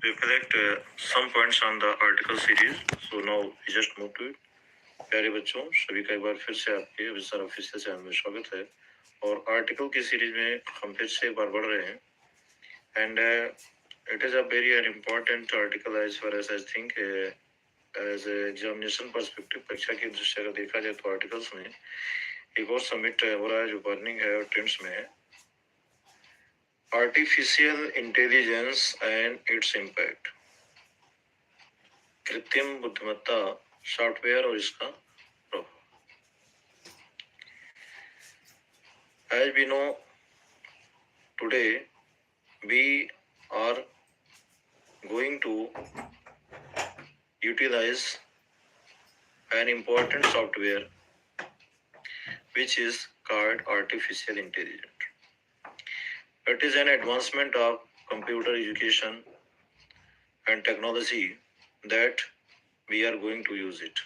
recollect some points on the article series. So now we just move to it. प्यारे बच्चों, सभी का एक बार फिर से आपके विस्तार ऑफिशियल चैनल में स्वागत है और आर्टिकल की सीरीज में हम फिर से एक बार बढ़ रहे हैं and it is a very an important article as far as I think as examination perspective, परीक्षा की दृष्टि अगर देखा जाए तो आर्टिकल्स में एक और सबमिट हो रहा है जो बर्निंग है और ट्रेंड्स में है, artificial intelligence and its impact. कृत्रिम बुद्धिमत्ता, सॉफ्टवेयर और इसका प्रभाव। As we know, today we are going to utilize an important software which is called artificial intelligence. It is an advancement of computer education and technology that we are going to use it.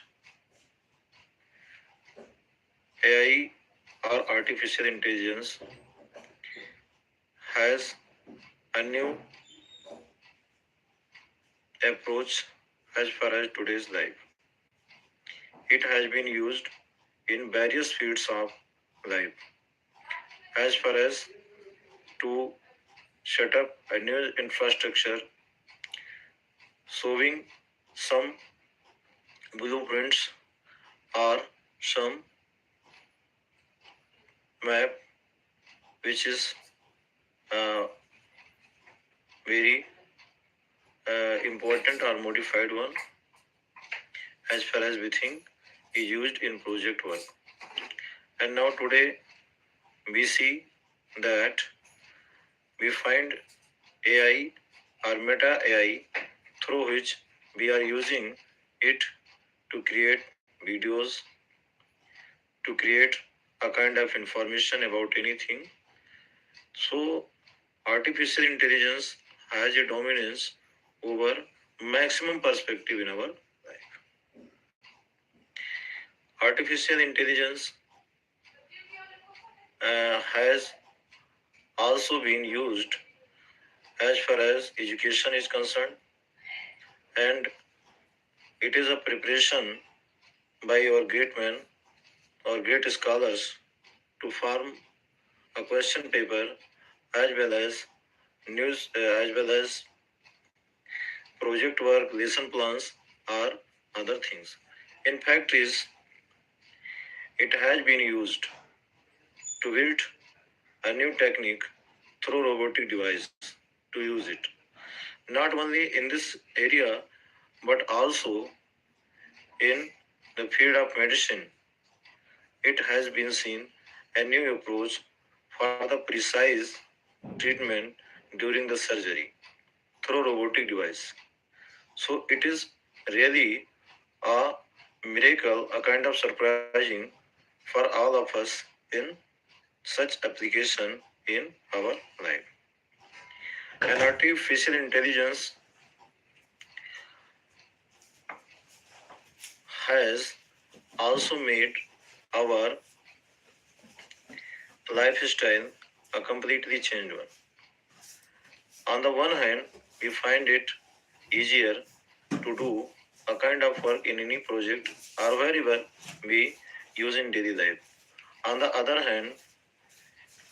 AI or artificial intelligence has a new approach as far as today's life. It has been used in various fields of life as far as to set up a new infrastructure, showing some blueprints or some map which is very important or modified one as far as we think is used in project work. And now today we see that we find AI or meta AI through which we are using it to create videos, to create a kind of information about anything. So artificial intelligence has a dominance over maximum perspective in our life. Artificial intelligence has also been used as far as education is concerned, and it is a preparation by our great men or great scholars to form a question paper as well as news as well as project work, lesson plans or other things. In fact, it has been used to build a new technique through robotic device to use it. Not only in this area, but also in the field of medicine, it has been seen a new approach for the precise treatment during the surgery through robotic device. So it is really a miracle, a kind of surprising for all of us in such application in our life. And artificial intelligence has also made our lifestyle a completely changed one. On the one hand, we find it easier to do a kind of work in any project or wherever we use in daily life. On the other hand,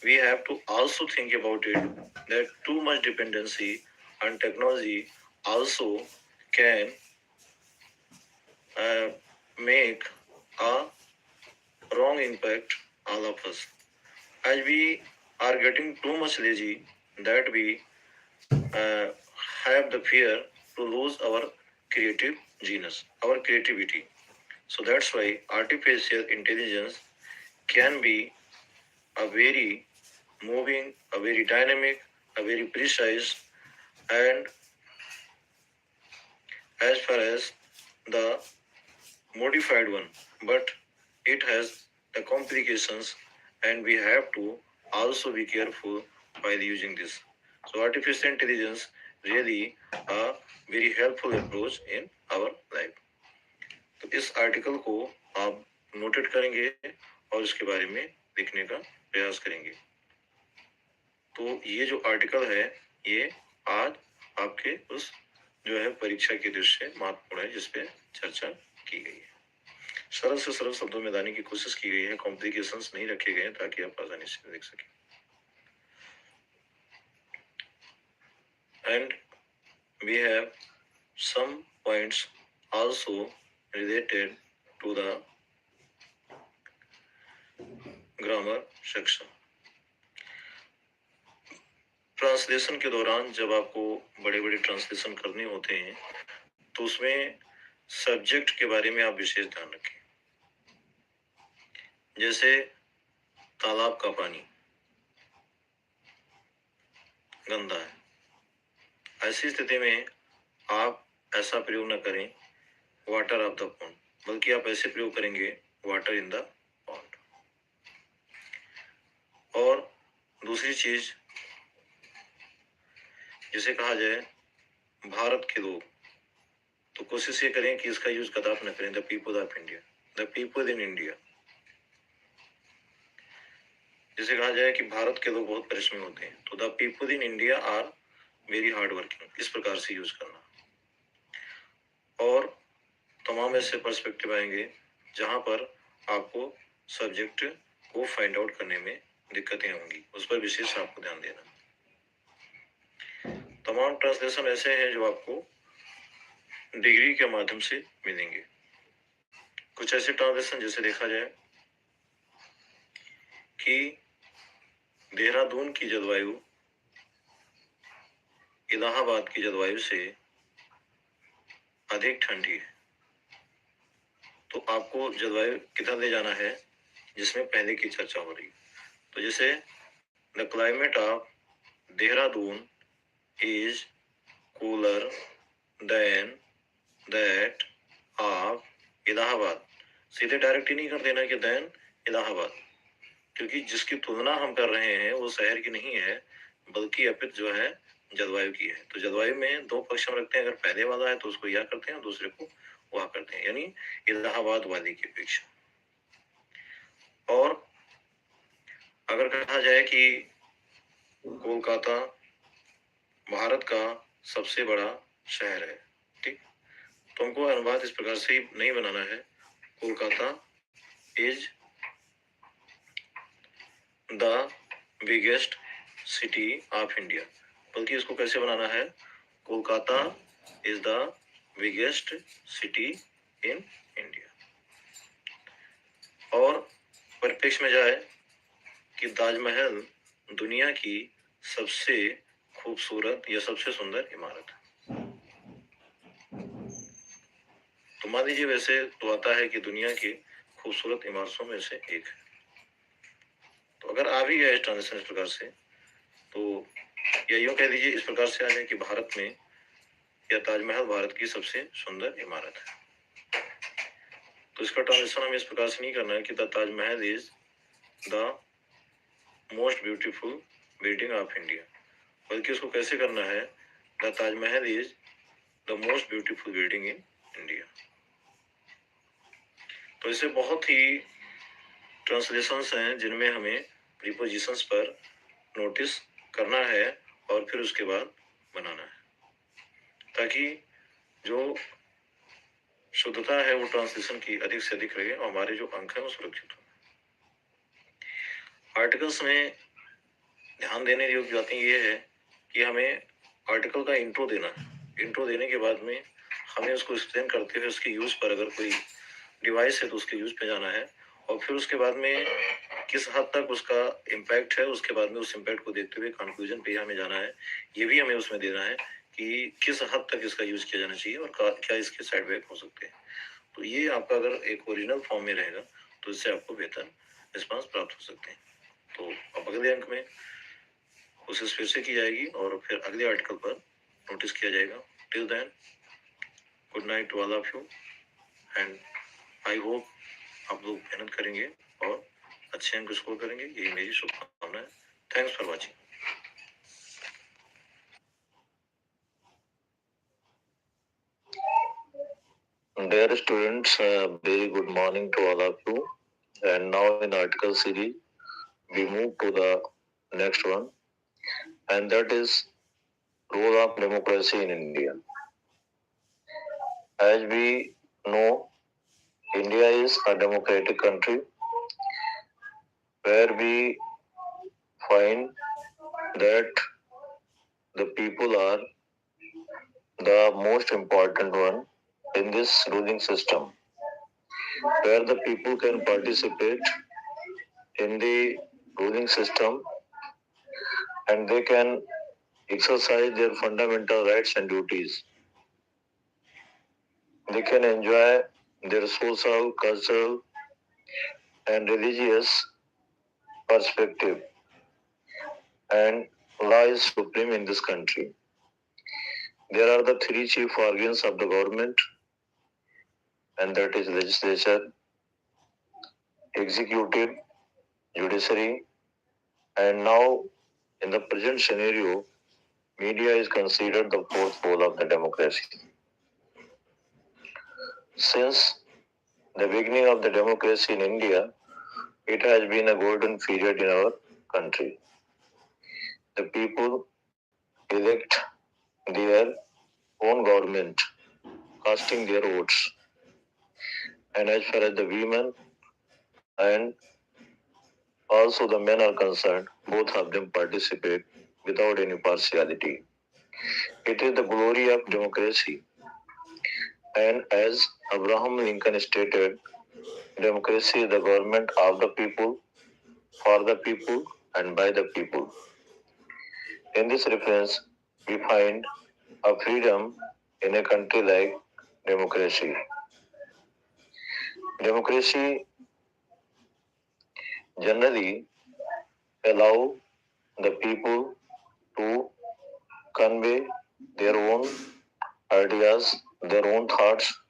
we have to also think about it that too much dependency on technology also can make a wrong impact all of us. As we are getting too much lazy, that we have the fear to lose our creative genius, our creativity. So that's why artificial intelligence can be a very moving, a very dynamic, a very precise, and as far as the modified one, but it has the complications and we have to also be careful while using this. So artificial intelligence really a very helpful approach in our life. तो इस article को आप notate करेंगे और इसके बारे में लिखने का प्रयास करेंगे। तो ये जो आर्टिकल है ये आज आपके उस जो है परीक्षा की दृष्टि से महत्वपूर्ण है, जिसपे चर्चा की गई है। सरल से सरल शब्दों में लाने की कोशिश की गई है, कॉम्प्लिकेशंस नहीं रखे गए हैं ताकि आप आसानी से देख सकें। And we have some points also related to the grammar section. Translation के दौरान जब आपको बड़े बड़े ट्रांसलेशन करने होते हैं तो उसमें सब्जेक्ट के बारे में आप विशेष ध्यान रखें। जैसे तालाब का पानी गंदा है, ऐसी स्थिति में आप ऐसा प्रयोग न करें वाटर ऑफ द पॉन्ड, बल्कि आप ऐसे प्रयोग करेंगे वाटर इन द पॉन्ड। और दूसरी चीज, जिसे कहा जाए भारत के लोग, तो कोशिश ये करें कि इसका यूज कदाप न करें the people of India, the people in India. जिसे कहा जाए कि भारत के लोग बहुत परिश्रमी होते हैं, तो the people in India are very hard working, इस प्रकार से यूज करना। और तमाम ऐसे पर्सपेक्टिव आएंगे जहां पर आपको सब्जेक्ट को फाइंड आउट करने में दिक्कतें होंगी, उस पर विशेष आपको ध्यान देना। तमाम ट्रांसलेशन ऐसे हैं जो आपको डिग्री के माध्यम से मिलेंगे। कुछ ऐसे ट्रांसलेशन जैसे देखा जाए कि देहरादून की जलवायु इलाहाबाद की जलवायु से अधिक ठंडी है, तो आपको जलवायु किधर ले जाना है जिसमें पहले की चर्चा हो रही। तो जैसे the climate of Dehradun is cooler than that of Allahabad. सीधे डायरेक्ट ही नहीं कर देना कि देन इलाहाबाद, क्योंकि जिसकी तुलना हम कर रहे हैं वो शहर की नहीं है बल्कि अपित जो है जलवायु की है। तो जलवायु में दो पक्ष हम रखते हैं, अगर पहले वाला है तो उसको यह करते हैं, दूसरे को वह करते हैं, यानी इलाहाबाद वाली की अपेक्षा। और अगर कहा जाए कि कोलकाता भारत का सबसे बड़ा शहर है, ठीक, तो हमको अनुवाद इस प्रकार से नहीं बनाना है Kolkata is the biggest city of India, बल्कि इसको कैसे बनाना है Kolkata is the biggest city in India. और परिप्रेक्ष्य में जाए कि ताजमहल दुनिया की सबसे खूबसूरत या सबसे सुंदर इमारत है, तो मान लीजिए वैसे तो आता है कि दुनिया की खूबसूरत इमारतों में से एक है। तो अगर आ भी गया इस ट्रांजेक्शन इस प्रकार से, तो या यूं कह दीजिए इस प्रकार से आ जाए कि भारत में या ताजमहल भारत की सबसे सुंदर इमारत है, तो इसका ट्रांजेक्शन हमें इस प्रकार से नहीं करना है कि the Taj Mahal is the most beautiful building of India, बल्कि उसको कैसे करना है the Taj Mahal is the most beautiful building in India. तो इसे बहुत ही ट्रांसलेशंस हैं जिनमें हमें प्रीपोजिशंस पर नोटिस करना है और फिर उसके बाद बनाना है, ताकि जो शुद्धता है वो ट्रांसलेशन की अधिक से अधिक रहे और हमारे जो अंक है वो सुरक्षित हो। आर्टिकल्स में ध्यान देने योग्य बातें ये है कि हमें आर्टिकल का इंट्रो देना है। इंट्रो देने के बाद में हमें उसको एक्सप्लेन करते हुए उसके यूज पर, अगर कोई डिवाइस है तो उसके यूज पे जाना है, और फिर उसके बाद में किस हद तक उसका इम्पैक्ट है, उसके बाद में उस इम्पैक्ट को देखते हुए कंक्लूजन पे हमें जाना है। ये भी हमें उसमें देना है कि किस हद तक इसका यूज किया जाना चाहिए और क्या इसके साइड इफेक्ट हो सकते हैं। तो ये आपका अगर एक ओरिजिनल फॉर्म में रहेगा तो इससे आपको बेहतर रिस्पांस प्राप्त हो सकते हैं। तो अब अगले अंक में कोशिश फिर से की जाएगी और फिर अगले आर्टिकल पर नोटिस किया जाएगा। Till then, good night to all of you and I hope आप लोग मेहनत करेंगे और अच्छे अंक स्कोर करेंगे, यही मेरी शुभकामना है। Thanks for watching. Dear students, very good morning to all of you. And now in article series, we move to the next one, and that is role of democracy in India. As we know, India is a democratic country where we find that the people are the most important one in this ruling system, where the people can participate in the ruling system and they can exercise their fundamental rights and duties. They can enjoy their social, cultural, and religious perspective, and law is supreme in this country. There are the three chief organs of the government, and that is legislature, executive, judiciary, and now in the present scenario, media is considered the fourth pole of the democracy. Since the beginning of the democracy in India, it has been a golden period in our country. The people elect their own government, casting their votes. And as far as the women and also the men are concerned, both of them participate without any partiality. It is the glory of democracy. And as Abraham Lincoln stated, democracy is the government of the people, for the people, and by the people. In this reference, we find a freedom in a country like democracy. Democracy generally allow the people to convey their own ideas, their own thoughts,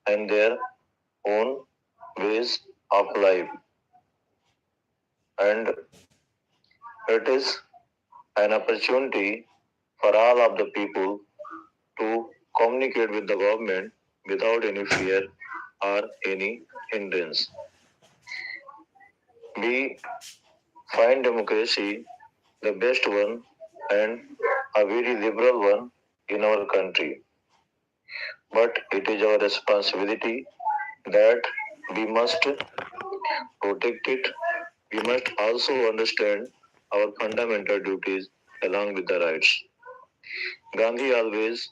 and their own ways of life. And it is an opportunity for all of the people to communicate with the government without any fear or any hindrance. We find democracy the best one and a very liberal one in our country. But it is our responsibility that we must protect it. We must also understand our fundamental duties along with the rights. Gandhi always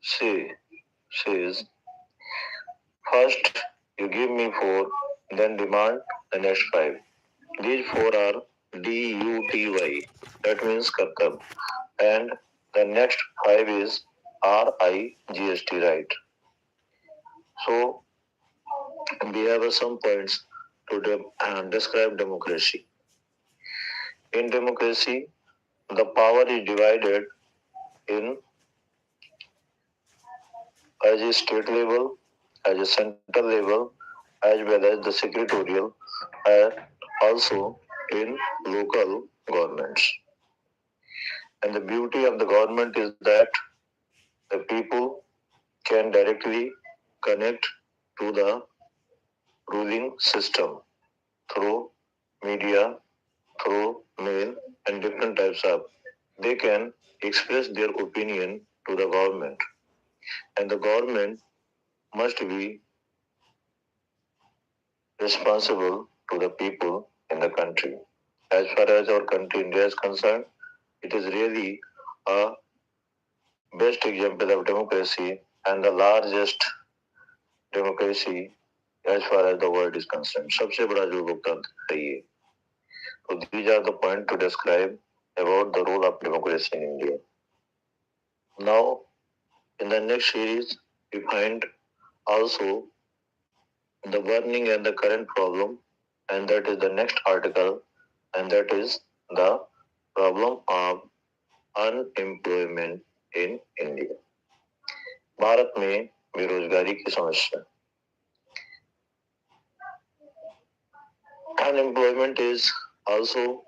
says, first you give me four, then demand the next five. These four are DUTY, that means Kartab, and the next five is RIGST, right? So we have some points to describe democracy. In democracy, the power is divided in as a state level, as a central level, as well as the secretarial, and also in local governments. And the beauty of the government is that the people can directly connect to the ruling system through media, through mail, and different types of. They can express their opinion to the government, and the government must be responsible to the people in the country. As far as our country India is concerned, it is really a best example of democracy and the largest democracy as far as the world is concerned. सबसे बड़ा जो लोकतंत्र है ये. So these are the points to describe about the role of democracy in India. Now, in the next series, we find also the burning and the current problem, and that is the next article, and that is the problem of unemployment in India. Bharat में बेरोजगारी की समस्या. Unemployment is also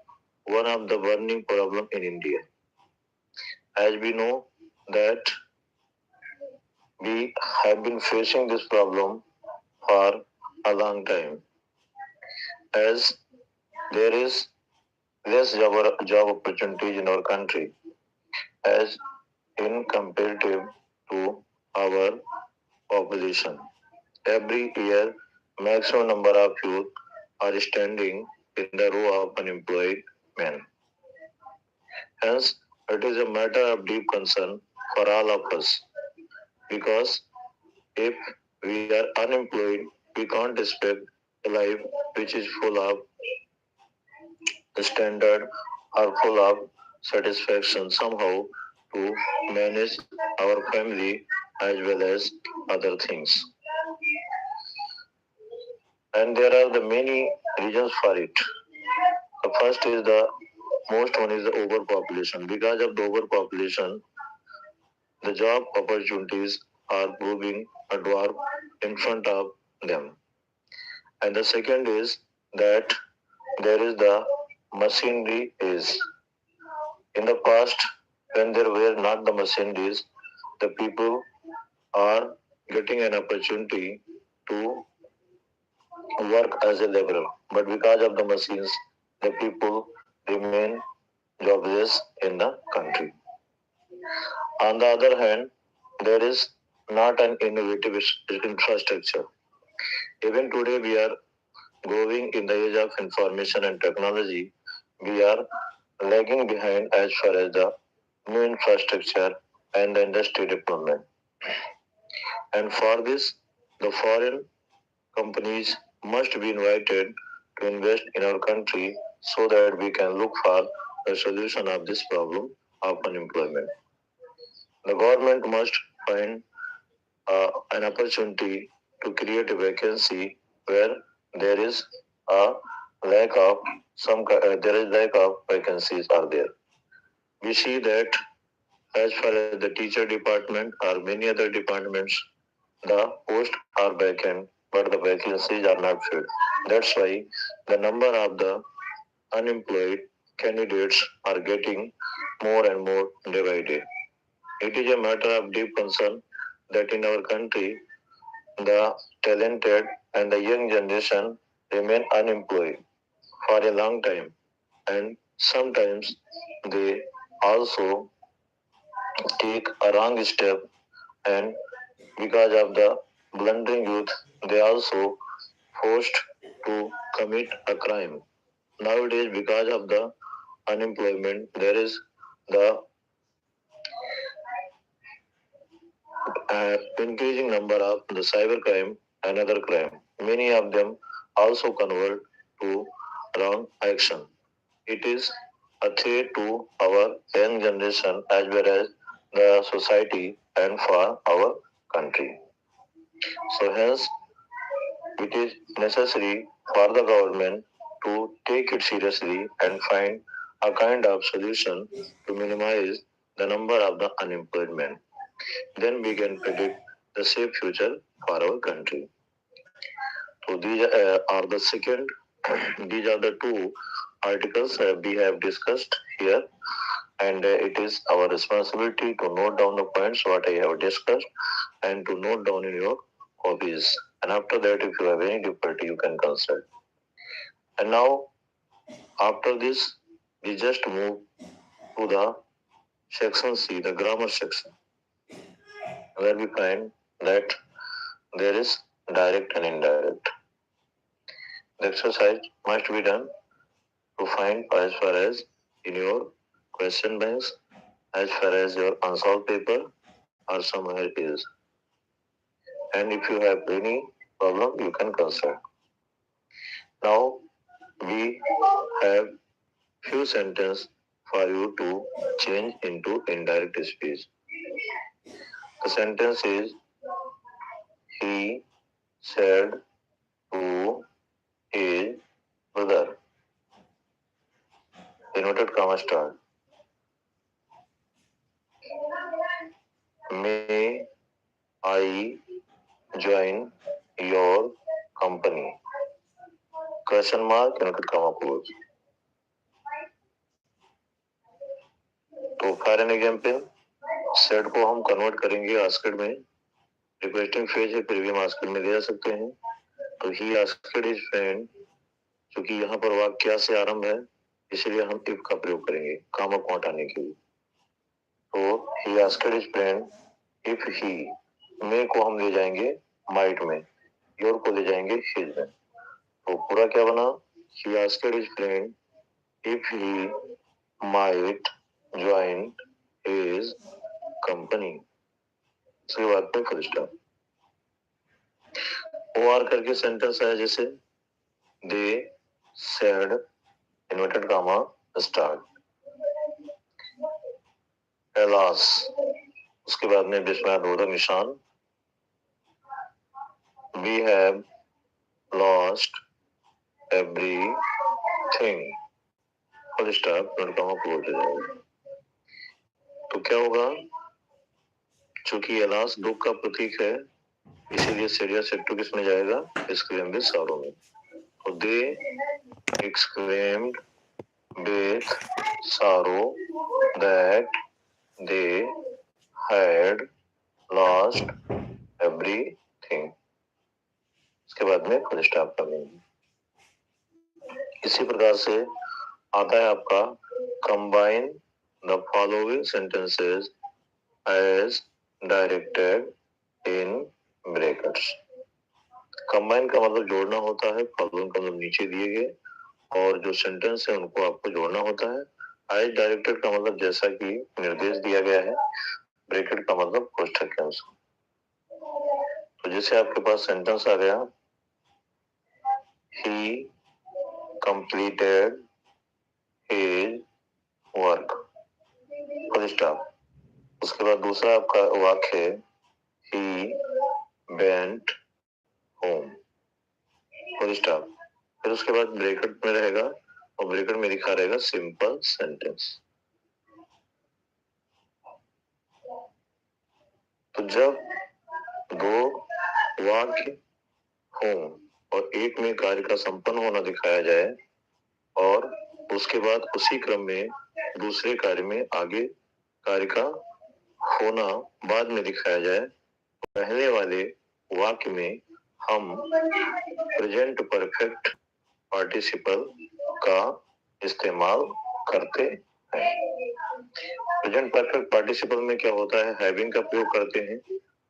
one of the burning problem in India. As we know that we have been facing this problem for a long time, as there is less job opportunities in our country as in comparative to our population. Every year, maximum number of youth are standing in the row of unemployed men. Hence, it is a matter of deep concern for all of us because if we are unemployed, we can't expect a life which is full of standard or full of satisfaction somehow to manage our family as well as other things. And there are the many reasons for it. The first is the most one is the overpopulation. Because of the overpopulation, the job opportunities are moving a dwarf in front of them. And the second is that there is the machinery is. In the past, when there were not the machineries, the people are getting an opportunity to work as a laborer. But because of the machines, the people remain jobless in the country. On the other hand, there is not an innovative infrastructure. Even today, we are growing in the age of information and technology. We are lagging behind as far as the new infrastructure and the industry development. And for this, the foreign companies must be invited to invest in our country so that we can look for a solution of this problem of unemployment. The government must find an opportunity to create a vacancy where there is a lack of there is lack of vacancies are there. We see that as far as the teacher department or many other departments, the posts are vacant, but the vacancies are not filled. That's why the number of the unemployed candidates are getting more and more day by day. It is a matter of deep concern that in our country, the talented and the young generation remain unemployed for a long time, and sometimes they also take a wrong step, and because of the blundering youth, they also forced to commit a crime. Nowadays, because of the unemployment, there is the increasing number of the cybercrime and other crime. Many of them also convert to wrong action. It is a threat to our young generation as well as the society and for our country. So hence it is necessary for the government to take it seriously and find a kind of solution to minimize the number of the unemployed men. Then we can predict the safe future for our country. So these are the second, these are the two articles we have discussed here, and it is our responsibility to note down the points what I have discussed and to note down in your copies. And after that, if you have any difficulty, you can consult. And now, after this, we just move to the section C, the grammar section, where we find that there is direct and indirect. The exercise must be done to find as far as in your question banks, as far as your unsolved paper or somewhere is. And if you have any problem, you can consult. Now we have few sentences for you to change into indirect speech. The sentence is he said to his brother. Inverted comma start. May I join your company? Question mark inverted comma close. तो for an example set को हम convert करेंगे asked में. Requesting phase है फिर भी हम asked में ले जा सकते हैं. तो ही आस्केड इज फ्रेंड, क्योंकि यहाँ पर वाक्य से आरंभ है इसलिए हम इफ का प्रयोग करेंगे कामा को हटाने के लिए. तो he asked his friend if he may को हम ले जाएंगे माइट में, योर को ले जाएंगे हिज में। तो पूरा क्या बना, he asked his friend if he might join his company। उसके बाद में फुल स्टॉप। ओ आर करके सेंटेंस है, जैसे they said inverted comma start, alas उसके बाद में विस्मयादिबोधक निशान, we have lost everything, full stop, inverted comma close हो जाएगा। तो क्या होगा, चूंकि एलास दुख का प्रतीक है, इसीलिए सेरिया सेक्टो किस में जाएगा, एक्सक्लेम विद सॉरो में। तो they exclaimed with sorrow that they had lost everything। इसके बाद में फुल स्टॉप कर देंगे। इसी प्रकार से आता है आपका combine the following sentences as directed in brackets. Combine का मतलब जोड़ना होता है, फॉलोइंग का मतलब नीचे दिए गए, और जो सेंटेंस है उनको आपको जोड़ना होता है। एज डायरेक्टेड का मतलब जैसा कि निर्देश दिया गया है, ब्रैकेट का मतलब कोष्ठक के अनुसार। तो जैसे आपके पास सेंटेंस आ गया, ही completed his work, full stop. उसके बाद दूसरा आपका वाक्य है, he went home, full stop. फिर उसके बाद ब्रैकेट में रहेगा, और ब्रैकेट में लिखा रहेगा सिंपल सेंटेंस। तो जब दो वाक्य हो और एक में कार्य का संपन्न होना दिखाया जाए, और उसके बाद उसी क्रम में दूसरे कार्य में आगे कार्य का होना बाद में दिखाया जाए, पहले वाले वाक्य में हम प्रेजेंट परफेक्ट पार्टिसिपल का इस्तेमाल करते हैं। प्रेजेंट परफेक्ट पार्टिसिपल में क्या होता है, हैविंग का प्रयोग करते हैं,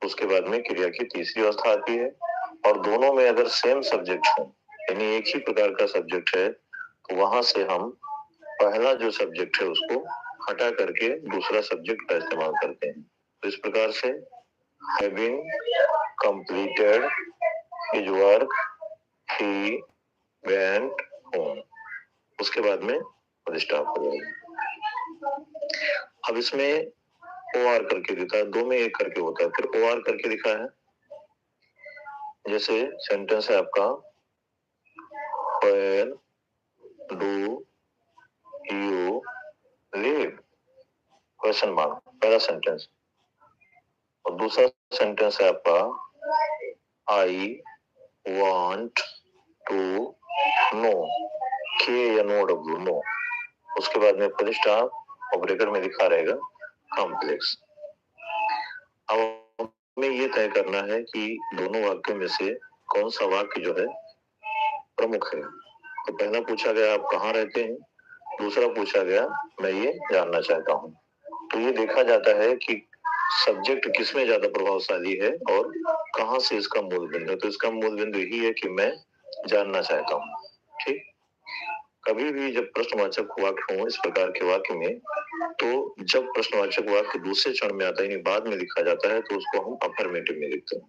उसके बाद में क्रिया की तीसरी अवस्था आती है, और दोनों में अगर सेम सब्जेक्ट हो, यानी एक ही प्रकार का सब्जेक्ट है, तो वहां से हम पहला जो सब्जेक्ट है उसको हटा करके दूसरा सब्जेक्ट का इस्तेमाल करते हैं। तो इस प्रकार से having completed his work he went home, उसके बाद में फुल स्टॉप हो जाएगा। अब इसमें ओ आर करके लिखा है, दो में एक करके होता है, फिर ओ आर करके लिखा है। जैसे सेंटेंस है आपका, Where do you live? Question mark, पहला सेंटेंस। और दूसरा सेंटेंस है आपका, आई वॉन्ट टू नो, के या नो डब्ल्यू, नो, उसके बाद में फुल स्टॉप, और ब्रैकेट में लिखा रहेगा कॉम्प्लेक्स। अब हमें ये तय करना है कि दोनों वाक्यों में से कौन सा वाक्य जो है प्रमुख है। तो पहला पूछा गया आप कहाँ रहते हैं, दूसरा पूछा गया मैं ये जानना चाहता हूँ। तो ये देखा जाता है कि सब्जेक्ट किसमें ज्यादा प्रभावशाली है और कहाँ से इसका मूल बिंदु है। तो इसका मूल बिंदु यही है कि मैं जानना चाहता हूँ। ठीक, कभी भी जब प्रश्नवाचक वाक्य हो इस प्रकार के वाक्य में, तो जब प्रश्नवाचक वाक्य दूसरे क्षण में आता है, यानी बाद में लिखा जाता है, तो उसको हम अफर्मेटिव में लिखते हैं।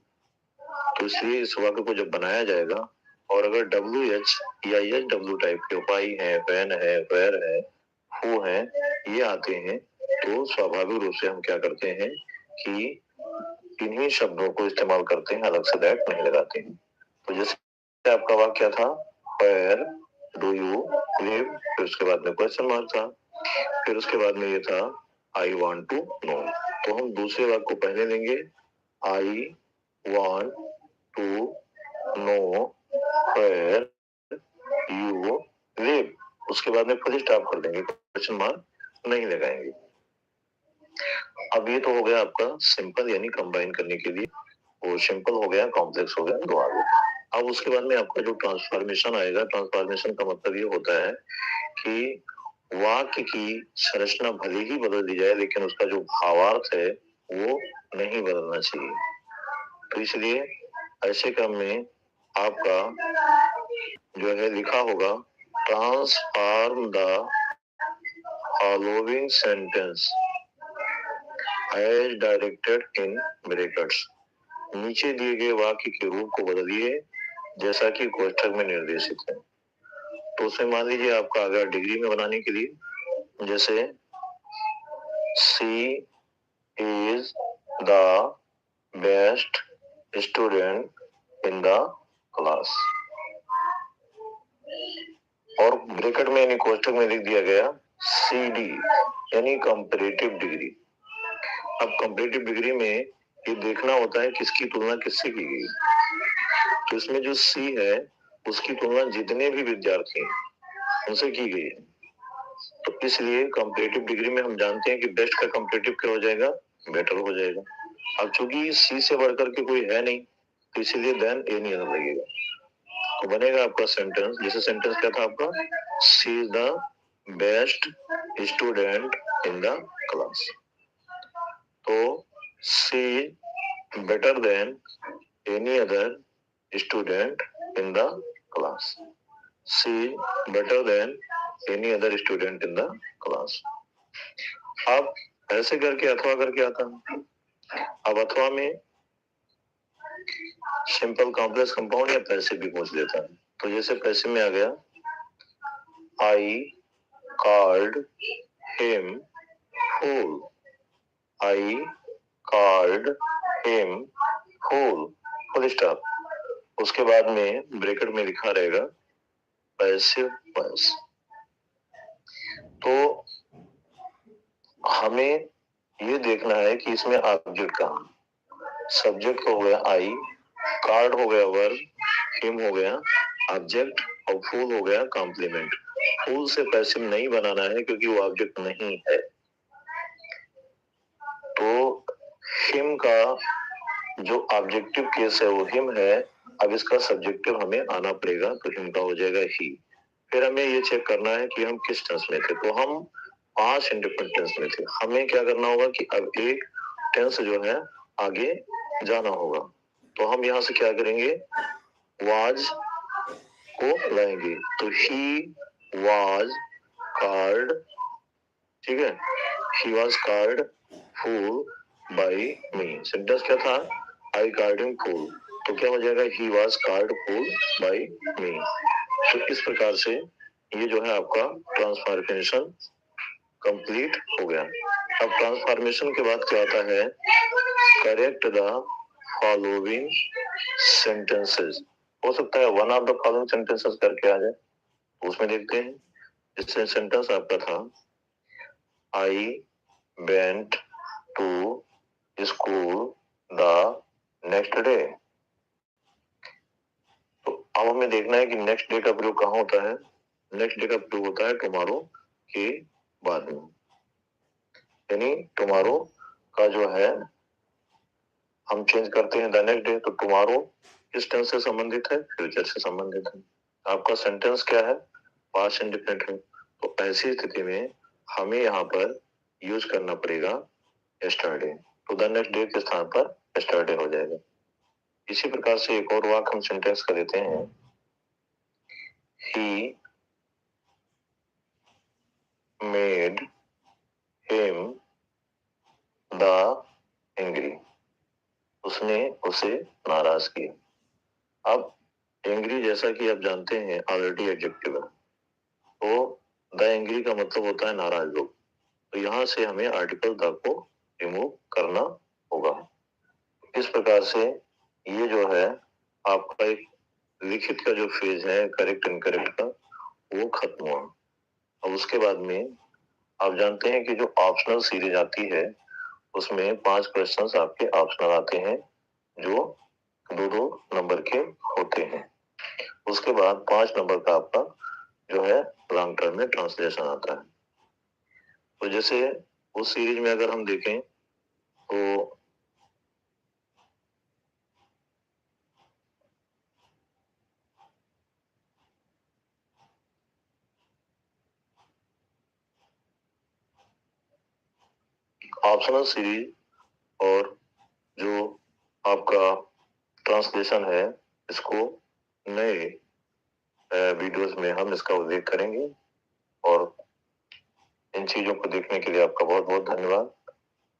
तो इसलिए इस वाक्य को जब बनाया जाएगा, और अगर डब्ल्यू एच या एच डब्ल्यू टाइप के वाई है, वैन है, वेर है, हु है, ये आते हैं, तो स्वाभाविक रूप से हम क्या करते हैं कि इन्हीं शब्दों को इस्तेमाल करते हैं, अलग से दैट नहीं लगाते हैं। तो जैसे आपका वाक्य था, वेयर डू यू लिव, फिर उसके बाद में क्वेश्चन मार्क था, फिर उसके बाद में ये था आई वॉन्ट टू नो। तो हम दूसरे वाक्य को पहले लेंगे, I want to know where you live, उसके बाद में फुल स्टॉप कर देंगे, क्वेश्चन मार्क नहीं लगाएंगे। अब ये तो हो गया आपका सिंपल, यानी कंबाइन करने के लिए, वो सिंपल हो गया, कॉम्प्लेक्स हो गया, दो आगे। अब उसके बाद में आपका जो ट्रांसफॉर्मेशन आएगा, ट्रांसफॉर्मेशन का मतलब ये होता है कि वाक्य की संरचना भले ही बदल दी जाए, लेकिन उसका जो भावार्थ है वो नहीं बदलना चाहिए। तो इसलिए ऐसे क्रम में आपका जो है लिखा होगा transform the following sentence as directed in brackets. नीचे दिए गए वाक्य के रूप को बदलिए जैसा कि कोष्ठक में निर्देशित है। तो उसमें मान लीजिए आपका आ गया डिग्री में बनाने के लिए, जैसे she is the best student in the class, और ब्रैकेट में यानी कोष्ठक में लिख दिया गया सी डी यानी कंपैरेटिव डिग्री। अब कंपैरेटिव डिग्री में ये देखना होता है किसकी तुलना किससे की गई। तो इसमें जो सी है उसकी तुलना जितने भी विद्यार्थी हैं उनसे की गई है। तो इसलिए कंपैरेटिव डिग्री में हम जानते हैं कि बेस्ट का कंपैरेटिव क्या हो जाएगा, बेटर हो जाएगा। अब चूंकि सी से बढ़कर के कोई है नहीं तो इसीलिए देन ए नहीं आना लगेगा। तो बनेगा आपका सेंटेंस, जैसे सेंटेंस क्या था आपका, she is the best student in the class. तो she better than any other student in the class. She better than any other student in the class. अब ऐसे करके अथवा करके आता है। अब अथवा में सिंपल कॉम्प्लेक्स कंपाउंड या पैसे भी पूछ लेता है। तो जैसे पैसे में आ गया I called him fool, I called him fool, full stop. उसके बाद में ब्रैकेट में लिखा रहेगा पैसिव वॉइस। तो हमें ये देखना है कि इसमें ऑब्जेक्ट कहाँ, सब्जेक्ट हो गया आई, कार्ड हो गया वर्ब, हिम हो गया ऑब्जेक्ट और फूल हो गया कॉम्प्लीमेंट। फूल से पैसिव नहीं बनाना है क्योंकि वो ऑब्जेक्ट नहीं है। तो हिम का जो ऑब्जेक्टिव केस है वो हिम है। अब इसका सब्जेक्टिव हमें आना पड़ेगा तो हिम का हो जाएगा ही। फिर हमें ये चेक करना है कि हम किस टेंस में थे। तो हम 5 इंडिपेंडेंट टेंस में थे। हमें क्या करना होगा कि अब एक टेंस जो है आगे जाना होगा। तो हम यहाँ से क्या करेंगे, वाज को लाएंगे। तो ही वाज कार्ड, ठीक है, he was called fool by me. Sentence क्या था, आई कार्ड हिम फूल। तो क्या हो जाएगा, he was called fool by me. तो इस प्रकार से ये जो है आपका ट्रांसफॉर्मेशन कंप्लीट हो गया। अब ट्रांसफॉर्मेशन के बाद क्या आता है, करेक्ट द फॉलोइंग सेंटेंसेस। हो सकता है one of the following sentences करके आ जाए, उसमें देखते हैं। जैसे सेंटेंस आपका था I went to school the next day. तो अब हमें देखना है कि नेक्स्ट डे का प्रयोग कहाँ होता है। नेक्स्ट डे का प्रयोग होता है टुमारो के बाद में, यानी टुमारो का जो है हम चेंज करते हैं द नेक्स्ट डे। तो टुमारो किस टेंस से संबंधित है, फ्यूचर से संबंधित है। आपका सेंटेंस क्या है, पास्ट इंडिपेंडेंट है। तो ऐसी स्थिति में हमें यहाँ पर यूज करना पड़ेगा यस्टरडे। तो द नेक्स्ट डे के स्थान पर यस्टरडे हो जाएगा। इसी प्रकार से एक और वाक्य हम सेंटेंस का देते हैं, he made him the angry, उसने उसे नाराज किया। अब एंग्री जैसा कि आप जानते हैं ऑलरेडी एडजेक्टिव है, तो द एंग्री का मतलब होता है नाराज लोग। तो यहाँ से हमें आर्टिकल द को रिमूव करना होगा। इस प्रकार से ये जो है आपका एक लिखित का जो फेज है करेक्ट इनकरेक्ट का वो खत्म हुआ। अब उसके बाद में आप जानते हैं कि जो ऑप्शनल सीरीज आती है उसमें 5 क्वेश्चंस आपके ऑप्शनल आते हैं जो 2-2 नंबर के होते हैं। उसके बाद 5 नंबर का आपका जो है लॉन्ग टर्म में ट्रांसलेशन आता है। तो जैसे उस सीरीज में अगर हम देखें तो ऑप्शनल सीरीज और जो आपका ट्रांसलेशन है, इसको नए वीडियोस में हम इसका उल्लेख करेंगे। और इन चीजों को देखने के लिए आपका बहुत बहुत धन्यवाद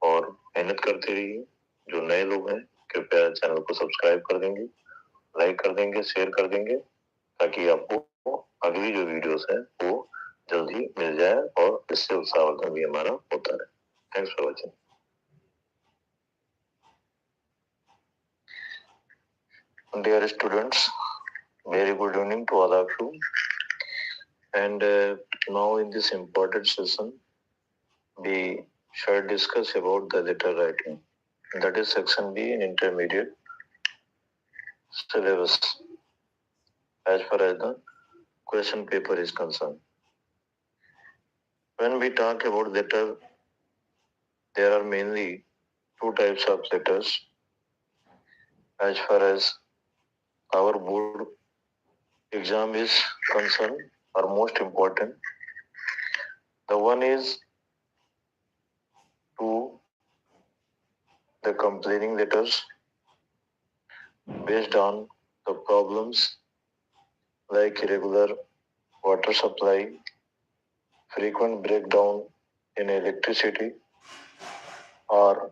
और मेहनत करते रहिए। जो नए लोग हैं कृपया चैनल को सब्सक्राइब कर देंगे, लाइक कर देंगे, शेयर कर देंगे, ताकि आपको अगली जो वीडियोस है वो जल्द ही मिल जाए और इससे उत्साहवर्धन भी हमारा होता रहे। Thanks for watching. Dear students, very good evening to all of you. And now in this important session, we shall discuss about the letter writing. That is section B in intermediate syllabus as far as the question paper is concerned. When we talk about letter, there are mainly two types of letters as far as our board exam is concerned, or most important. The one is to the complaining letters based on the problems like irregular water supply, frequent breakdown in electricity, or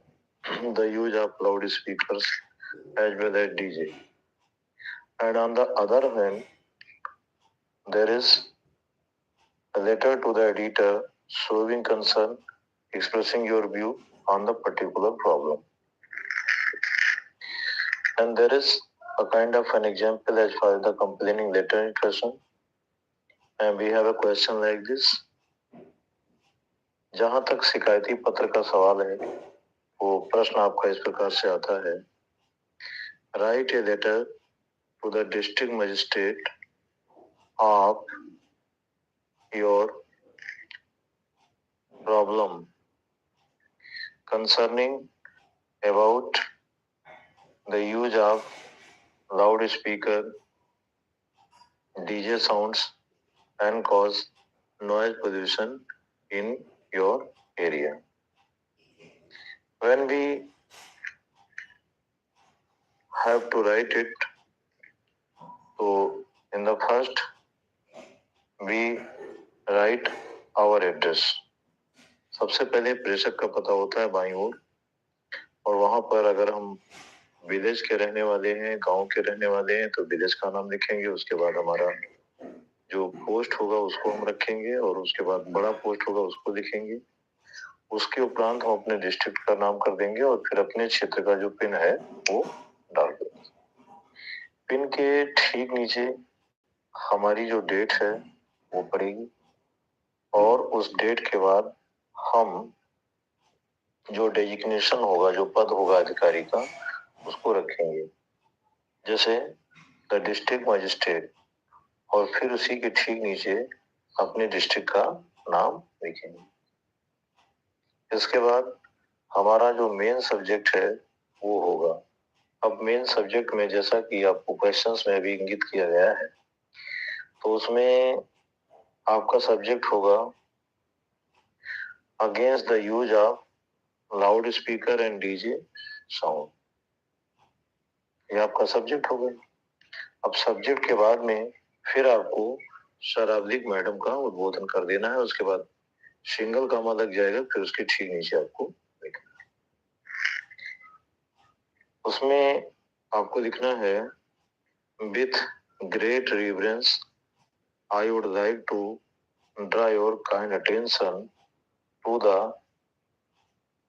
the use of loudspeakers as well as DJ. And on the other hand, there is a letter to the editor showing concern, expressing your view on the particular problem. And there is a kind of an example as far as the complaining letter is concerned. And we have a question like this. जहां तक शिकायती पत्र का सवाल है, वो प्रश्न आपका इस प्रकार से आता है। Write a letter to the district magistrate of your problem concerning about the use of loudspeaker, DJ sounds and cause noise pollution in your area. When we have to write it, so in the first we write our address. सबसे पहले प्रेषक का पता होता है बाईं ओर, और वहां पर अगर हम विलेज के रहने वाले हैं, गांव के रहने वाले हैं, तो विलेज का नाम लिखेंगे। उसके बाद हमारा जो पोस्ट होगा उसको हम रखेंगे, और उसके बाद बड़ा पोस्ट होगा उसको लिखेंगे। उसके उपरांत हम अपने डिस्ट्रिक्ट का नाम कर देंगे और फिर अपने क्षेत्र का जो पिन है वो डाल देंगे। पिन के ठीक नीचे हमारी जो डेट है वो पड़ेगी, और उस डेट के बाद हम जो डेजिग्नेशन होगा, जो पद होगा अधिकारी का, उसको रखेंगे, जैसे द डिस्ट्रिक्ट मजिस्ट्रेट, और फिर उसी के ठीक नीचे अपने डिस्ट्रिक्ट का नाम लिखेंगे। इसके बाद हमारा जो मेन सब्जेक्ट है वो होगा। अब मेन सब्जेक्ट में जैसा कि आपको क्वेश्चंस में भी इंगित किया गया है, तो उसमें आपका सब्जेक्ट होगा against the use of loud speaker and DJ sound. ये आपका सब्जेक्ट हो गया। अब सब्जेक्ट के बाद में फिर आपको शरावलिक मैडम का उद्बोधन कर देना है। उसके बाद सिंगल कामा लग जाएगा, फिर उसके ठीक नीचे आपको लिखना है। उसमें आपको लिखना है with great reverence I would like to draw your kind attention to the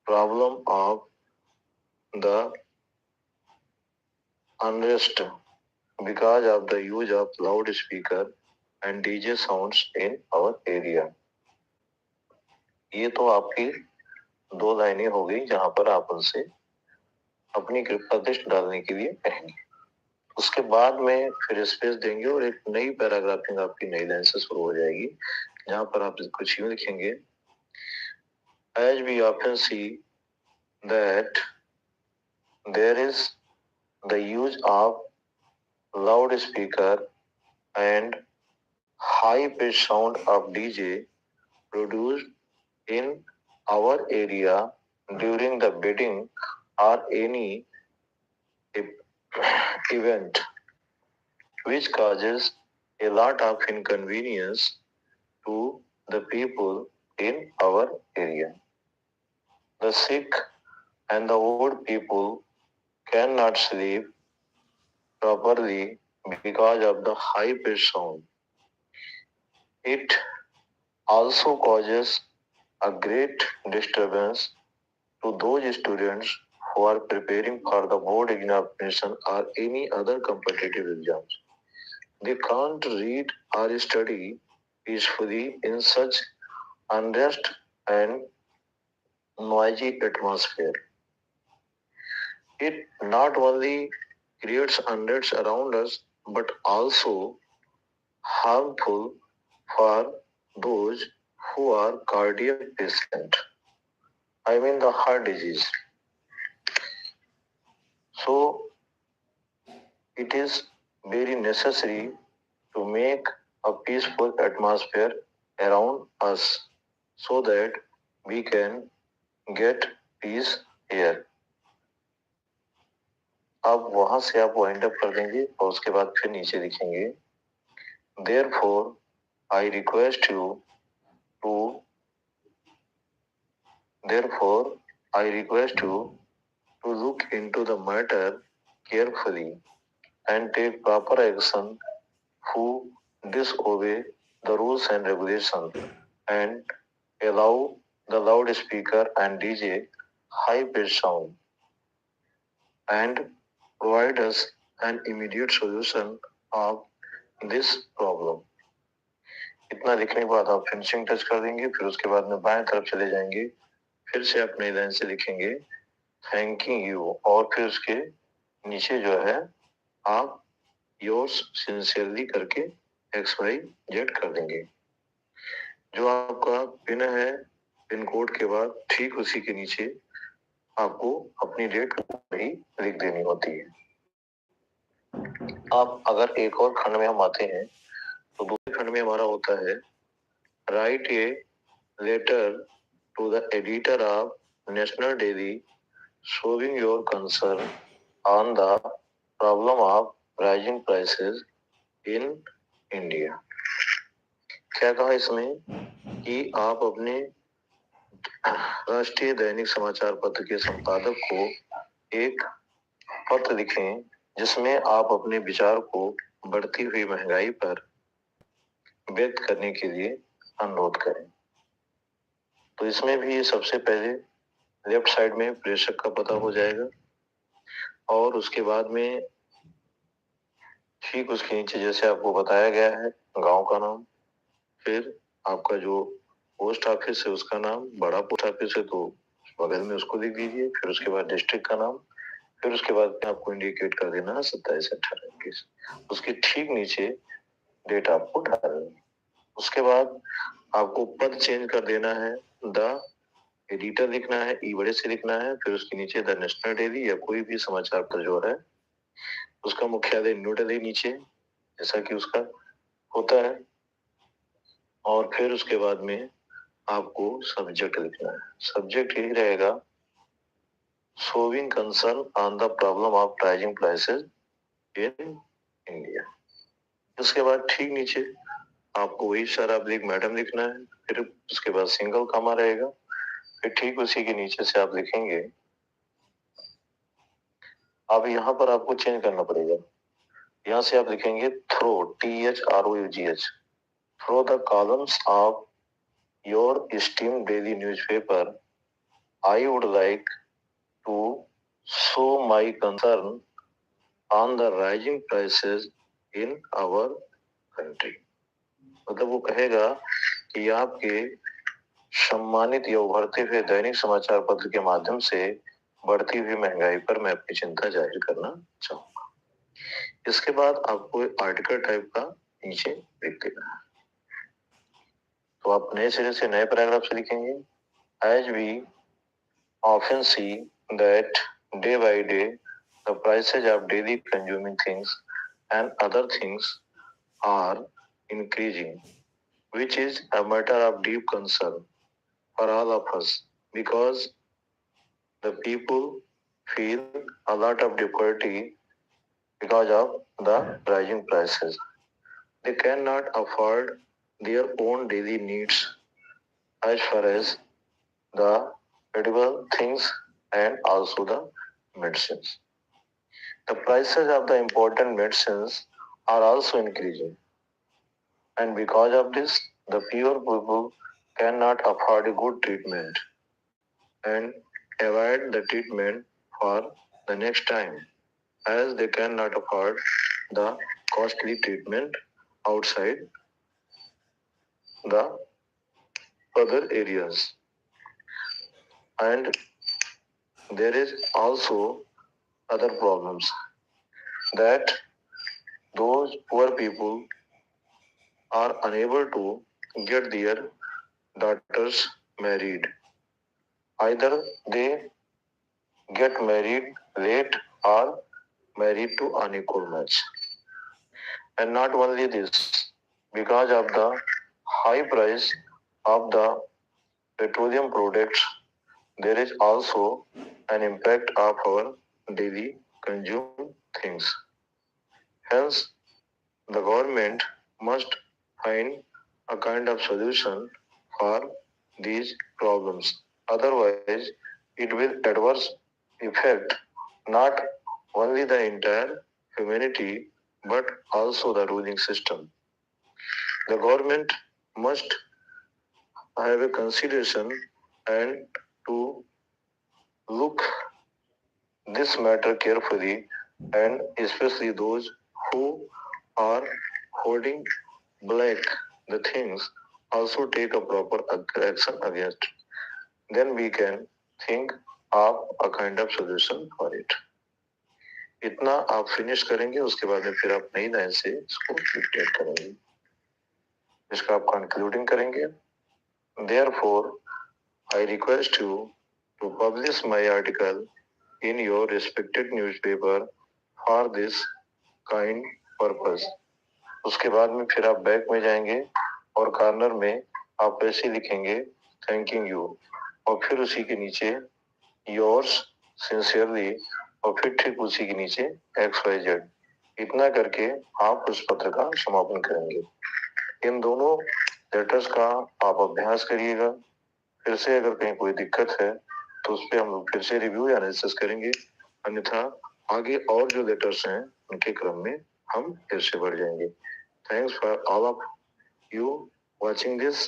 problem of the unrest because of the use of loudspeaker and DJ sounds in our area. ये तो आपकी दो लाइनें हो गई जहां पर आप उनसे अपनी कृपा दृष्टि डालने के लिए कहेंगे। उसके बाद में फिर स्पेस देंगे और एक नई पैराग्राफिंग आपकी नई लाइन से शुरू हो जाएगी, जहां पर आप कुछ यूं लिखेंगे, as we often see that there is the use of loudspeaker and high pitch sound of DJ produced in our area during the wedding or any event which causes a lot of inconvenience to the people in our area. The sick and the old people cannot sleep properly because of the high pitched sound. It also causes a great disturbance to those students who are preparing for the board examination or any other competitive exams. They can't read or study peacefully in such unrest and noisy atmosphere. It not only creates unrest around us but also harmful for those who are cardiac patient. I mean the heart disease. So it is very necessary to make a peaceful atmosphere around us so that we can get peace here. अब वहां से आप wind up कर देंगे और उसके बाद फिर नीचे लिखेंगे Therefore, I request you to therefore I request you to look into the matter carefully and take proper action who disobey the rules and regulations and allow the loudspeaker and DJ high pitched sound and provide us an immediate solution of this problem. इतना लिखने के बाद आप finishing touch कर देंगे, फिर उसके बाद में बाएं तरफ चले जाएंगे, फिर से आप नई लाइन से लिखेंगे थैंकिंग यू और फिर उसके नीचे जो है आप योर्स सिंसियरली करके XYZ कर देंगे। जो आपका पिन है पिन कोड के बाद ठीक उसी के नीचे आपको अपनी डेट ही लिख देनी होती है। अब अगर एक और खंड में हम आते हैं तो दूसरे खंड में हमारा होता है write a letter to the editor of national daily showing your concern on the problem of rising prices in India। क्या कहा इसमें कि आप अपने राष्ट्रीय दैनिक समाचार पत्र के संपादक को एक पत्र लिखें जिसमें आप अपने विचार को बढ़ती हुई महंगाई पर व्यक्त करने के लिए अनुरोध करें। तो इसमें भी सबसे पहले लेफ्ट साइड में प्रेषक का पता हो जाएगा और उसके बाद में ठीक उसके नीचे जैसे आपको बताया गया है गांव का नाम, फिर आपका जो पोस्ट ऑफिस है उसका नाम, बड़ा पोस्ट ऑफिस है तो बगल में उसको लिख दीजिए, फिर उसके बाद डिस्ट्रिक्ट का नाम, फिर उसके बाद आपको इंडिकेट कर देना है 27/18/21। उसके ठीक नीचे डेट आपको डालनी है। उसके बाद आपको पद चेंज कर देना है, द एडिटर लिखना है, ई बड़े से लिखना है, फिर उसके नीचे द नेशनल डेली या कोई भी समाचार पत्र जो है उसका मुख्यालय न्यू दिल्ली नीचे जैसा कि उसका होता है, और फिर उसके बाद में आपको सब्जेक्ट लिखना है। सब्जेक्ट यही रहेगा showing concern on the problem of rising prices in India. उसके बाद ठीक नीचे आपको वही शराब मैडम लिखना है, फिर उसके बाद सिंगल कॉमा रहेगा, फिर ठीक उसी के नीचे से आप लिखेंगे। अब यहाँ पर आपको चेंज करना पड़ेगा, यहाँ से आप लिखेंगे through THROUGH through the columns of your esteemed daily newspaper I would like to show my concern on the rising prices in our country. मतलब वो कहेगा कि आपके सम्मानित या उभरते हुए दैनिक समाचार पत्र के माध्यम से बढ़ती हुई महंगाई पर मैं अपनी चिंता जाहिर करना चाहूंगा। इसके बाद आपको आर्टिकल टाइप का नीचे लिख देना है। तो आप नए सिरे से नए पैराग्राफ से लिखेंगे as we often see that day by day the prices of daily consuming things and other things are increasing, which is a matter of deep concern for all of us because the people feel a lot of difficulty because of the rising prices. They cannot afford their own daily needs as far as the edible things and also the medicines. The prices of the important medicines are also increasing, and because of this, the poor people cannot afford a good treatment and avoid the treatment for the next time, as they cannot afford the costly treatment outside the other areas. And there is also other problems that those poor people are unable to get their daughters married. Either they get married late or married to unequal match. And not only this, because of the high price of the petroleum products, there is also an impact of our daily consume things. Hence, the government must find a kind of solution for these problems. Otherwise, it will adverse affect not only the entire humanity but also the ruling system. The government must have a consideration and to look this matter carefully, and especially those who are holding black the things also take a proper action against. Then we can think of a kind of solution for it. इतना आप finish करेंगे, उसके बाद में फिर आप नई line से इसको डिक्टेट करेंगे, इसका आप कंक्लूडिंग करेंगे. Therefore, I request you to publish my article in your respected newspaper for this kind purpose. उसके बाद में फिर आप बैक में जाएंगे और कॉर्नर में आप ऐसे लिखेंगे थैंकिंग यू, और फिर उसी के नीचे योर्स सिंसियरली, और फिर ठीक उसी के नीचे XYZ. इतना करके आप उस पत्र का समापन करेंगे. इन दोनों लेटर्स का आप अभ्यास करिएगा. फिर से अगर कहीं कोई दिक्कत है तो उस पर हम लोग फिर से रिव्यू या एनालिसिस करेंगे. अन्यथा आगे और जो लेटर्स हैं उनके क्रम में हम फिर से बढ़ जाएंगे. Thanks for all of you watching this.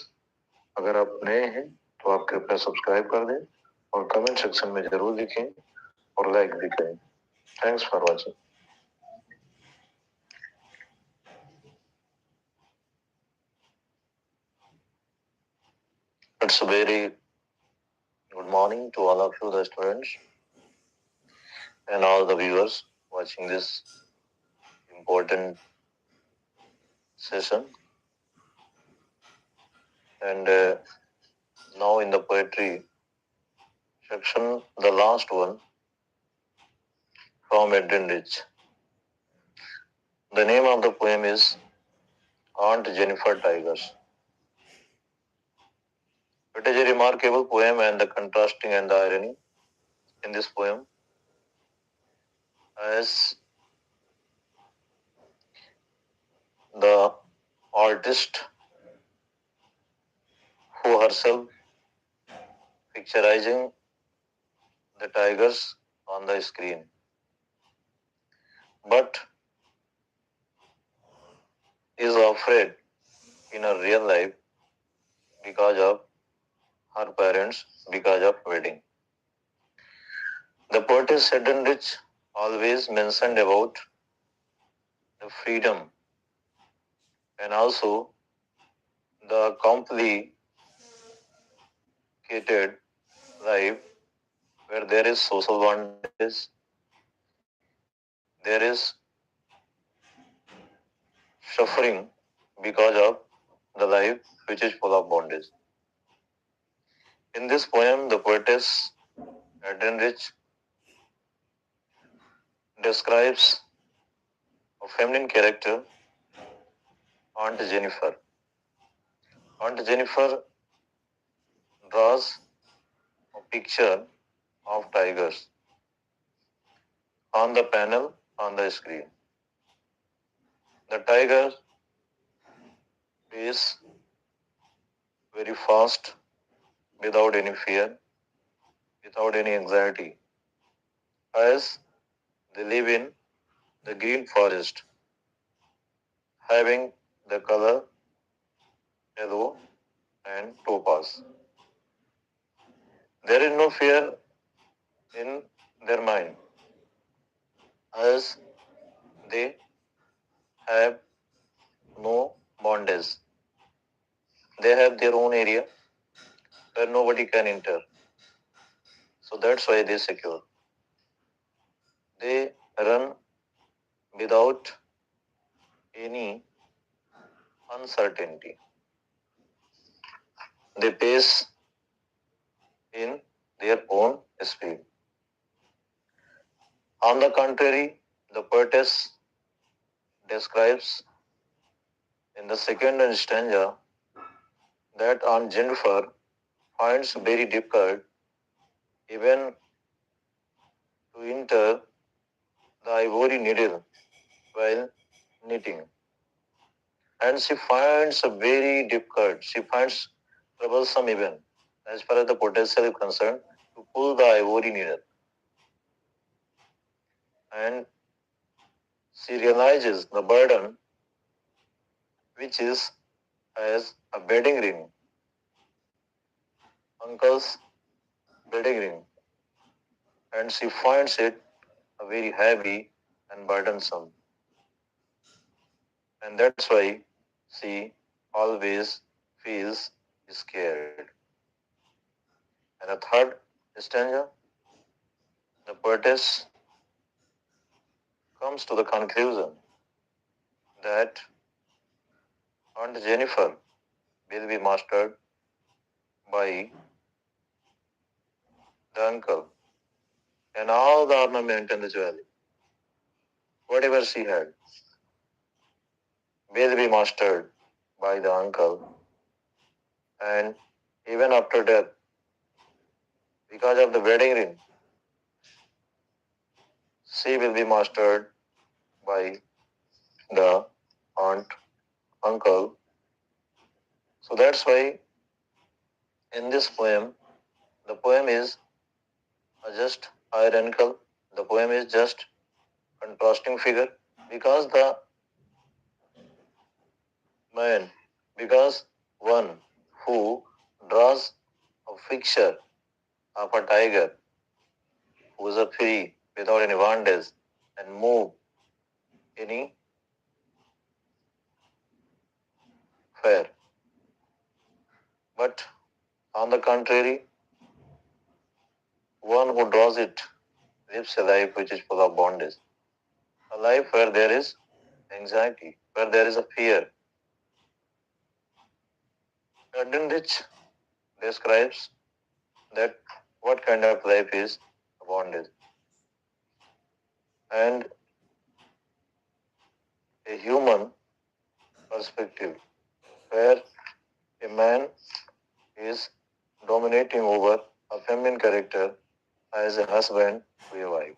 अगर आप नए हैं तो आप कृपया सब्सक्राइब कर दें और कमेंट सेक्शन में जरूर लिखें और लाइक भी करें. Thanks for watching. It's a very good morning to all of you, the students, and all the viewers watching this important session. And now in the poetry section, the last one from Edwin Rich. The name of the poem is Aunt Jennifer Tigers. It is a remarkable poem, and the contrasting and the irony in this poem, as the artist who herself picturizing the tigers on the screen, but is afraid in her real life because of her parents, because of wedding. The poetess Eden Rich always mentioned about the freedom and also the complicated life where there is social bondage, there is suffering because of the life which is full of bondage. In this poem, the poetess Eden Rich describes a feminine character, Aunt Jennifer. Aunt Jennifer draws a picture of tigers on the panel on the screen. The tiger is very fast, without any fear, without any anxiety, as they live in the green forest, having the color yellow and topaz. There is no fear in their mind, as they have no bondage. They have their own area where nobody can enter. So that's why they secure. They run without any uncertainty. They pace in their own speed. On the contrary, the poetess describes in the second stanza that Aunt Jennifer finds very difficult even to enter the ivory needle while knitting. And she finds a very difficult, she finds troublesome even, as far as the potential is concerned, to pull the ivory needle. And she realizes the burden which is as a wedding ring, uncle's wedding ring, and she finds it a very heavy and burdensome. And that's why she always feels scared. And the third stanza, the poetess comes to the conclusion that Aunt Jennifer will be mastered by the uncle and all the ornament and the jewelry, whatever she had, will be mastered by the uncle. And even after death, because of the wedding ring, she will be mastered by the aunt, uncle. So that's why in this poem, the poem is just ironical. The poem is just contrasting figure because the man, because one who draws a picture of a tiger who is a free without any bondage and move any fair. But on the contrary, one who draws it lives a life which is full of bondage, a life where there is anxiety, where there is a fear. Rich describes that what kind of life is bondage. And a human perspective where a man is dominating over a feminine character as a husband to a wife.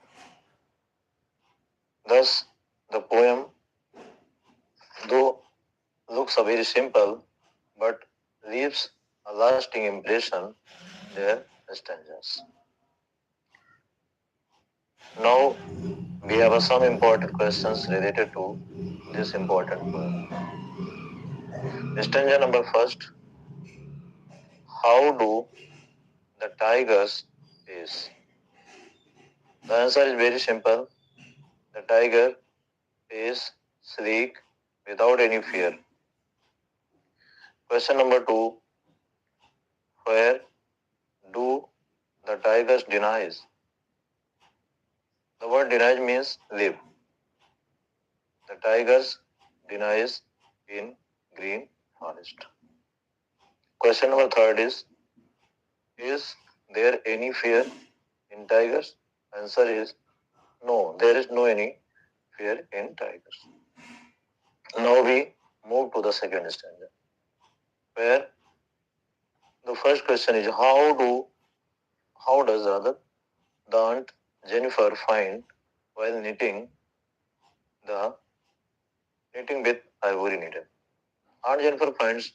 Thus, the poem, though looks very simple, but leaves a lasting impression their stanzas. Now, we have some important questions related to this important poem. Stanza number first, how do the tigers pace? The answer is very simple. The tiger is sleek without any fear. Question number two, where do the tigers denies? The word denies means live. The tigers denies in green forest. Question number third is there any fear in tigers? Answer is no, there is no any fear in tigers. Now we move to the second stanza, where the first question is how does the aunt Jennifer find while knitting the knitting with ivory needle. Aunt Jennifer finds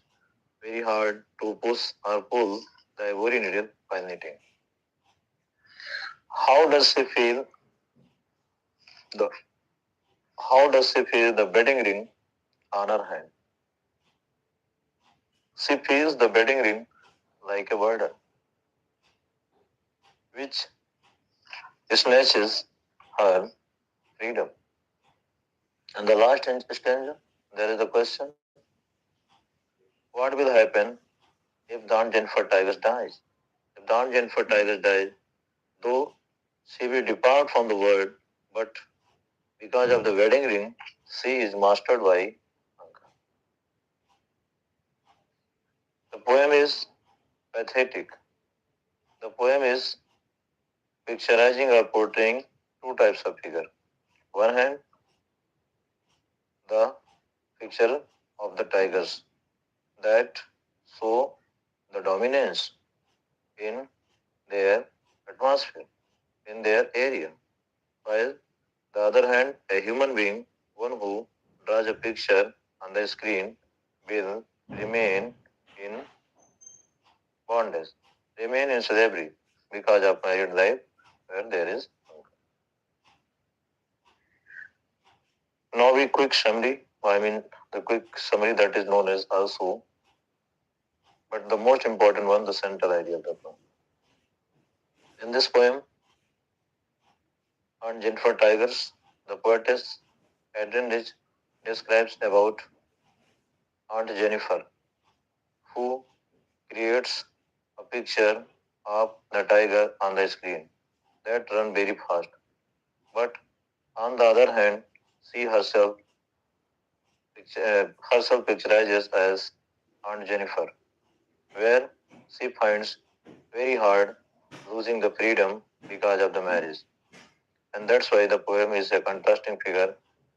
very hard to push or pull the ivory needle while knitting. How does she feel the how does she feel the wedding ring on her hand? She feels the wedding ring like a burden, which snatches her freedom. And the last stanza, there is a question: what will happen if the Aunt Jennifer Tigers dies? If the Aunt Jennifer Tigers dies, though she will depart from the world, but because of the wedding ring, she is mastered by Anka. The poem is pathetic. The poem is picturizing or portraying two types of figure. One hand, the picture of the tigers that show the dominance in their atmosphere, in their area, while the other hand, a human being, one who draws a picture on the screen, will remain in bondage, remain in slavery because of married life where there is hunger. Now we quick summary, the quick summary that is known as also, but the most important one, the central idea of the poem. In this poem, on Jennifer Tigers, the poetess Adrian Rich describes about Aunt Jennifer, who creates a picture of the tiger on the screen that run very fast. But on the other hand, she herself picturizes as Aunt Jennifer, where she finds very hard losing the freedom because of the marriage. And that's why the poem is a contrasting figure.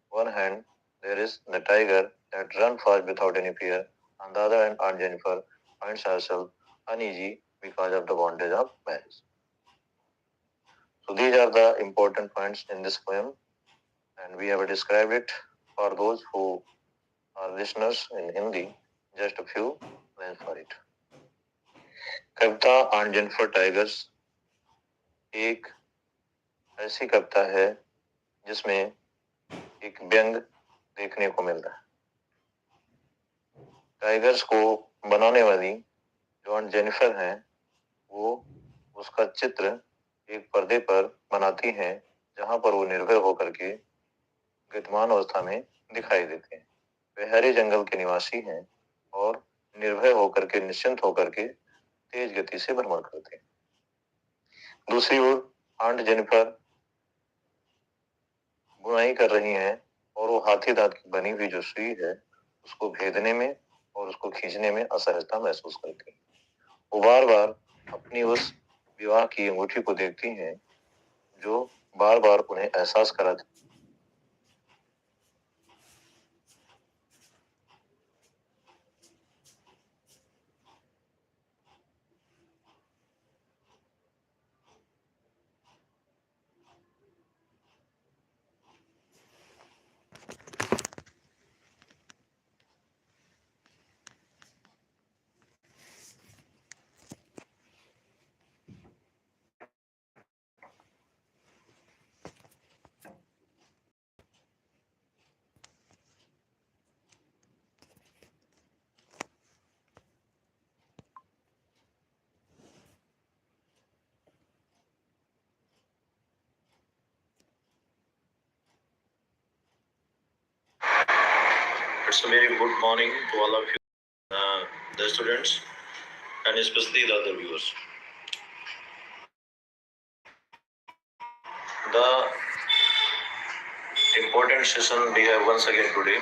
One hand, there is the tiger that runs fast without any fear. On the other hand, Aunt Jennifer finds herself uneasy because of the bondage of marriage. So these are the important points in this poem, and we have described it for those who are listeners in Hindi. Just a few lines for it. Kavita on Jennifer tigers एक ऐसी कविता है जिसमें एक व्यंग देखने को मिलता है. टाइगर्स को बनाने वाली जो ऑन जेनिफर हैं, वो उसका चित्र एक पर्दे पर बनाती हैं जहां पर वो निर्भय होकर के गतिमान अवस्था में दिखाई देते हैं. वे हरे जंगल के निवासी हैं और निर्भय होकर के, निश्चिंत होकर के तेज गति से भ्रमण करते हैं. दूसरी ओर आंट जेनिफर बुनाई कर रही हैं और वो हाथी दांत की बनी हुई जो सुई है उसको भेदने में और उसको खींचने में असहजता महसूस करती हैं. वो बार बार अपनी उस विवाह की अंगूठी को देखती हैं जो बार बार उन्हें एहसास कराती. It's a very good morning to all of you, the students, and especially the other viewers. The important session we have once again today,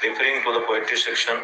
referring to the poetry section